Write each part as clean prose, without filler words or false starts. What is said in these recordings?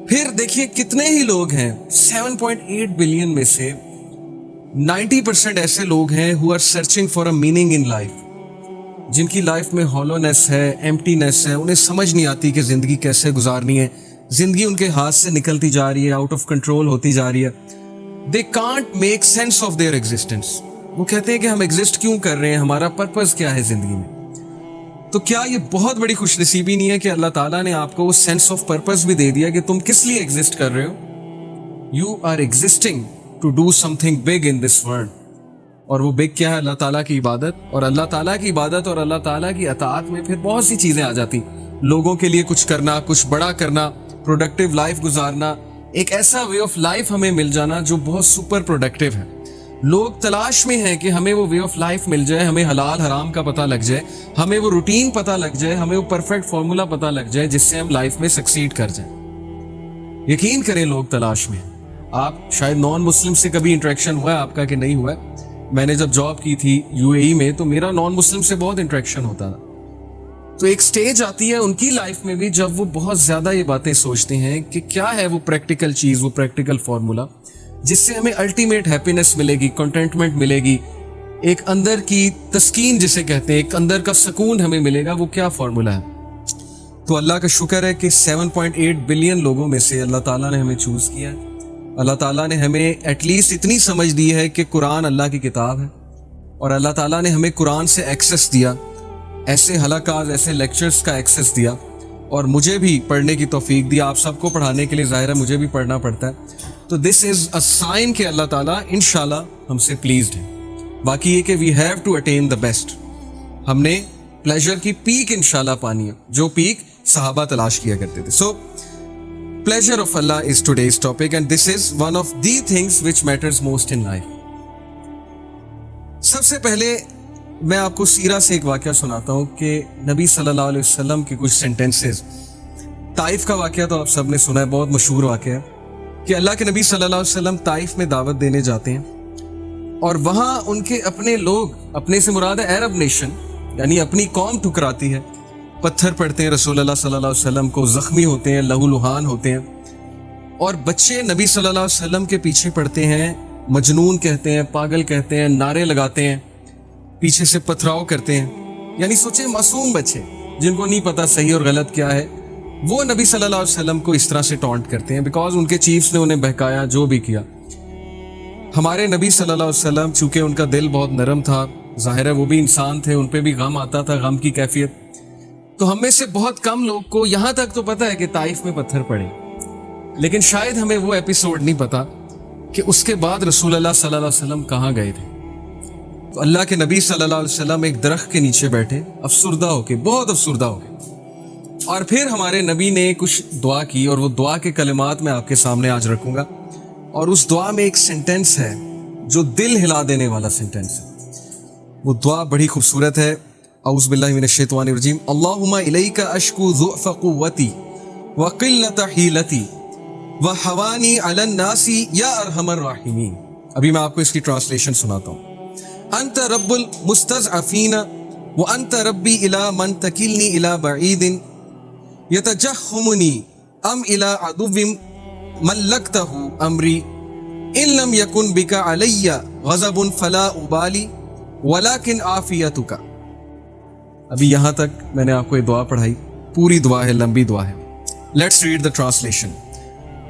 پھر دیکھیے کتنے ہی لوگ ہیں، 7.8 بلین میں سے 90% ایسے لوگ ہیں who are searching for a meaning in life، جن کی لائف میں ہالونیس ہے، ایمپٹینیس ہے، انہیں سمجھ نہیں آتی کہ زندگی کیسے گزارنی ہے، زندگی ان کے ہاتھ سے نکلتی جا رہی ہے، آؤٹ آف کنٹرول ہوتی جا رہی ہے. they can't make sense of their existence. وہ کہتے ہیں کہ ہم ایگزسٹ کیوں کر رہے ہیں، ہمارا پرپز کیا ہے زندگی میں. تو کیا یہ بہت بڑی خوش نصیبی نہیں ہے کہ اللہ تعالیٰ نے آپ کو وہ سینس آف پرپز بھی دے دیا کہ تم کس لیے ایگزسٹ کر رہے ہو؟ You are existing to do something big in this world. اور وہ بگ کیا ہے؟ اللہ تعالیٰ کی عبادت. اور اللہ تعالیٰ کی عبادت اور اللہ تعالیٰ کی اطاعت میں پھر بہت سی چیزیں آ جاتی، لوگوں کے لیے کچھ کرنا، کچھ بڑا کرنا، پروڈکٹیو لائف گزارنا، ایک ایسا وے آف لائف ہمیں مل جانا جو بہت سپر پروڈکٹیو ہے. لوگ تلاش میں ہیں کہ ہمیں وہ وے آف لائف مل جائے، ہمیں حلال حرام کا پتہ لگ جائے، ہمیں وہ روٹین پتہ لگ جائے، ہمیں وہ پرفیکٹ فارمولا پتہ لگ جائے جس سے ہم لائف میں سکسیڈ کر جائیں. یقین کریں لوگ تلاش میں. آپ شاید نان مسلم سے کبھی انٹریکشن ہوا ہے آپ کا کہ نہیں ہوا ہے. میں نے جب جاب کی تھی UAE میں تو میرا نان مسلم سے بہت انٹریکشن ہوتا تھا. تو ایک سٹیج آتی ہے ان کی لائف میں بھی جب وہ بہت زیادہ یہ باتیں سوچتے ہیں کہ کیا ہے وہ پریکٹیکل چیز، وہ پریکٹیکل فارمولا جس سے ہمیں الٹیمیٹ ہیپینس ملے گی، کنٹینٹمنٹ ملے گی، ایک اندر کی تسکین جسے کہتے ہیں، ایک اندر کا سکون ہمیں ملے گا. وہ کیا فارمولا ہے؟ تو اللہ کا شکر ہے کہ 7.8 بلین لوگوں میں سے اللہ تعالیٰ نے ہمیں چوز کیا ہے. اللہ تعالیٰ نے ہمیں ایٹ لیسٹ اتنی سمجھ دی ہے کہ قرآن اللہ کی کتاب ہے، اور اللہ تعالیٰ نے ہمیں قرآن سے ایکسیس دیا، ایسے حلقات، ایسے لیکچرز کا ایکسیس دیا، اور مجھے بھی پڑھنے کی توفیق دی. آپ سب کو پڑھانے کے لیے ظاہر ہے مجھے بھی پڑھنا پڑتا ہے. تو دس از اے سائن کہ اللہ تعالیٰ انشاءاللہ ہم سے پلیزڈ ہے. باقی یہ کہ we have to attain the best. ہم نے پلیجر کی پیک انشاءاللہ پانی ہے، جو پیک صحابہ تلاش کیا کرتے تھے. سو pleasure of Allah is today's topic, and this is one of the things which matters most in life. سب سے پہلے میں آپ کو سیرہ سے ایک واقعہ سناتا ہوں کہ نبی صلی اللہ علیہ وسلم کے کچھ سینٹینسز. طائف کا واقعہ تو آپ سب نے سنا ہے، بہت مشہور واقعہ ہے کہ اللہ کے نبی صلی اللہ علیہ وسلم طائف میں دعوت دینے جاتے ہیں، اور وہاں ان کے اپنے لوگ، اپنے سے مراد ہے عرب نیشن، یعنی اپنی قوم ٹھکراتی ہے، پتھر پڑتے ہیں رسول اللہ صلی اللہ علیہ وسلم کو، زخمی ہوتے ہیں، لہو لہان ہوتے ہیں، اور بچے نبی صلی اللہ علیہ وسلم کے پیچھے پڑتے ہیں، مجنون کہتے ہیں، پاگل کہتے ہیں، نعرے لگاتے ہیں، پیچھے سے پتھراؤ کرتے ہیں. یعنی سوچیں معصوم بچے جن کو نہیں پتا صحیح اور غلط کیا ہے، وہ نبی صلی اللہ علیہ وسلم کو اس طرح سے ٹونٹ کرتے ہیں بیکاز ان کے چیفز نے انہیں بہکایا، جو بھی کیا. ہمارے نبی صلی اللہ علیہ وسلم چونکہ ان کا دل بہت نرم تھا، ظاہر ہے وہ بھی انسان تھے، ان پہ بھی غم آتا تھا، غم کی کیفیت. تو ہم میں سے بہت کم لوگ کو یہاں تک تو پتہ ہے کہ طائف میں پتھر پڑے، لیکن شاید ہمیں وہ ایپیسوڈ نہیں پتا کہ اس کے بعد رسول اللہ صلی اللہ علیہ وسلم کہاں گئے تھے. تو اللہ کے نبی صلی اللہ علیہ وسلم ایک درخت کے نیچے بیٹھے، افسردہ ہو کے، بہت افسردہ ہو کے، اور پھر ہمارے نبی نے کچھ دعا کی، اور وہ دعا کے کلمات میں آپ کے سامنے آج رکھوں گا. اور اس دعا میں ایک سینٹینس ہے جو دل ہلا دینے والا سینٹینس ہے. وہ دعا بڑی خوبصورت ہے. اعوذ باللہ من الشیطان الرجیم. اللہم الیک اشکو ضعف قوتی وقلت حیلتی وحوانی علی الناس یا ارحم الراحمین. ابھی میں آپ کو اس کی ٹرانسلیشن سناتا ہوں. انت رب المستضعفین وانت ربی الی من تکلنی الی بعید یتجہمنی ام الی عدو ملکتہ امری ان لم یکن بک علی غضب فلا ابالی ولکن عافیتک. ابھی یہاں تک میں نے آپ کو یہ دعا پڑھائی، پوری دعا ہے، لمبی دعا ہے. Let's read the translation.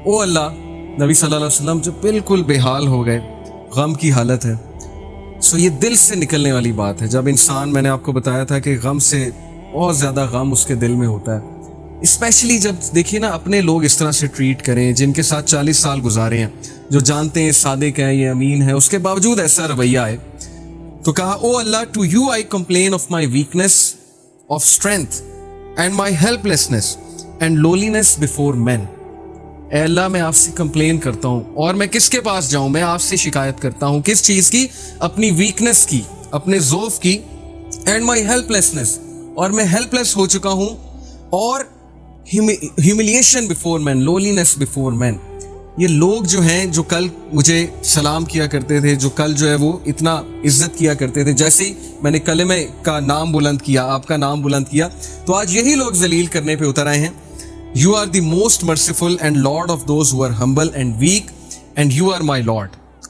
O اللہ، نبی صلی اللہ علیہ وسلم جو بالکل بے حال ہو گئے، غم کی حالت ہے. سو یہ دل سے نکلنے والی بات ہے. جب انسان، میں نے آپ کو بتایا تھا کہ غم سے بہت زیادہ غم اس کے دل میں ہوتا ہے، اسپیشلی جب دیکھیے نا اپنے لوگ اس طرح سے ٹریٹ کریں جن کے ساتھ 40 سال گزارے ہیں، جو جانتے ہیں صادق ہیں، یہ امین ہے، اس کے باوجود ایسا رویہ ہے. تو کہا او اللہ، to you I complain of my weakness of strength and my helplessness and lowliness before men. اے اللہ، میں آپ سے کمپلین کرتا ہوں، اور میں کس کے پاس جاؤں؟ میں آپ سے شکایت کرتا ہوں. کس چیز کی؟ اپنی ویکنیس کی، اپنے ضعف کی. اینڈ مائی ہیلپلیسنیس، اور میں ہیلپ لیس ہو چکا ہوں. اور ہیوملیشن بفور مین، لولینس بفور مین. یہ لوگ جو ہیں جو کل مجھے سلام کیا کرتے تھے، جو کل جو ہے وہ اتنا عزت کیا کرتے تھے، جیسے ہی میں نے کلمے کا نام بلند کیا، آپ کا نام بلند کیا، تو آج یہی لوگ ذلیل کرنے پہ اتر آئے ہیں. You are the most merciful and Lord of those who are humble and weak, and you are my Lord.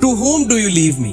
To whom do you leave me?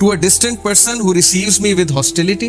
To a distant person who receives me with hostility?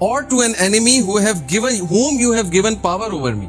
Or to an enemy whom you have given power over me?